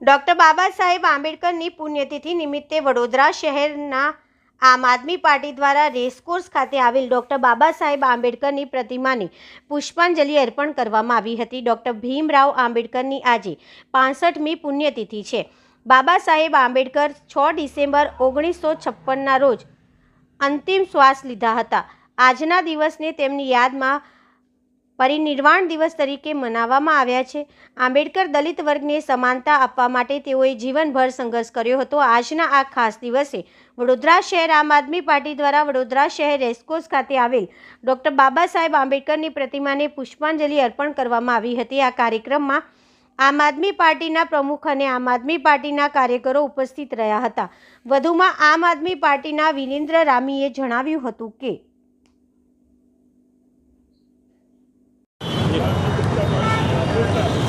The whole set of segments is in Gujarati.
ડૉક્ટર બાબા સાહેબ આંબેડકરની પુણ્યતિથિ નિમિત્તે વડોદરા શહેરના આમ આદમી પાર્ટી દ્વારા રેસકોર્સ ખાતે આવેલ ડૉક્ટર બાબા સાહેબ આંબેડકરની પ્રતિમાને પુષ્પાંજલિ અર્પણ કરવામાં આવી હતી. ડૉક્ટર ભીમરાવ આંબેડકરની આજે 65મી પુણ્યતિથિ છે. બાબા સાહેબ આંબેડકર 6 ડિસેમ્બર 1956ના રોજ અંતિમ શ્વાસ લીધા હતા. આજના દિવસને તેમની યાદમાં પરિનિર્વાણ દિવસ તરીકે મનાવવામાં આવ્યા છે. આંબેડકર દલિત વર્ગને સમાનતા આપવા માટે તેઓએ જીવનભર સંઘર્ષ કર્યો હતો. આજના આ ખાસ દિવસે વડોદરા શહેર આમ આદમી પાર્ટી દ્વારા વડોદરા શહેર રેસકોર્સ ખાતે આવેલ ડૉક્ટર બાબા સાહેબ આંબેડકરની પ્રતિમાને પુષ્પાંજલિ અર્પણ કરવામાં આવી હતી. આ કાર્યક્રમમાં આમ આદમી પાર્ટીના પ્રમુખ અને આમ આદમી પાર્ટીના કાર્યકરો ઉપસ્થિત રહ્યા હતા. વધુમાં આમ આદમી પાર્ટીના વિરેન્દ્ર રામીએ જણાવ્યું હતું કે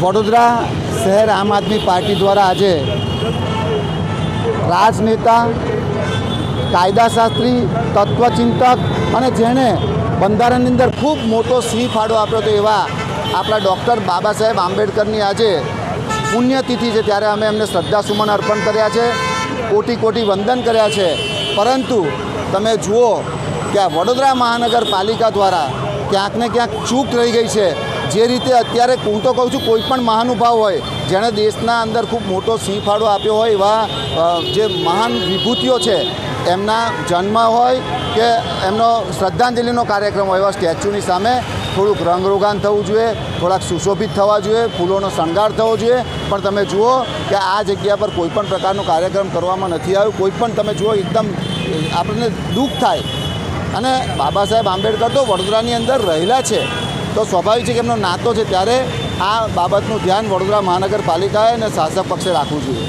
વડોદરા શહેર આમ આદમી પાર્ટી દ્વારા આજે રાજનેતા, કાયદાશાસ્ત્રી, તત્વચિંતક અને જેણે બંધારણની અંદર ખૂબ મોટો સિંહ ફાળો આપ્યો હતો એવા આપણા ડૉક્ટર બાબા સાહેબ આંબેડકરની આજે પુણ્યતિથિ છે, ત્યારે અમે એમને શ્રદ્ધાસુમન અર્પણ કર્યા છે, કોટી કોટી વંદન કર્યા છે. પરંતુ તમે જુઓ કે આ વડોદરા મહાનગરપાલિકા દ્વારા ક્યાંક ને ક્યાંક ચૂક રહી ગઈ છે. જે રીતે અત્યારે હું તો કહું છું, કોઈ પણ મહાનુભાવ હોય જેણે દેશના અંદર ખૂબ મોટો સિંહ ફાળો આપ્યો હોય એવા જે મહાન વિભૂતિઓ છે, એમના જન્મ હોય કે એમનો શ્રદ્ધાંજલિનો કાર્યક્રમ હોય, એવા સ્ટેચ્યુની સામે થોડુંક રંગરોગાન થવું જોઈએ, થોડાક સુશોભિત થવા જોઈએ, ફૂલોનો શણગાર થવો જોઈએ. પણ તમે જુઓ કે આ જગ્યા પર કોઈ પણ પ્રકારનો કાર્યક્રમ કરવામાં નથી આવ્યો. કોઈ પણ તમે જુઓ એકદમ આપણને દુઃખ થાય. અને બાબા સાહેબ આંબેડકર તો વડોદરાની અંદર રહેલા છે, તો સ્વાભાવિક છે કે એમનો નાતો છે, ત્યારે આ બાબતનું ધ્યાન વડોદરા મહાનગરપાલિકાએ અને શાસક પક્ષે રાખવું જોઈએ.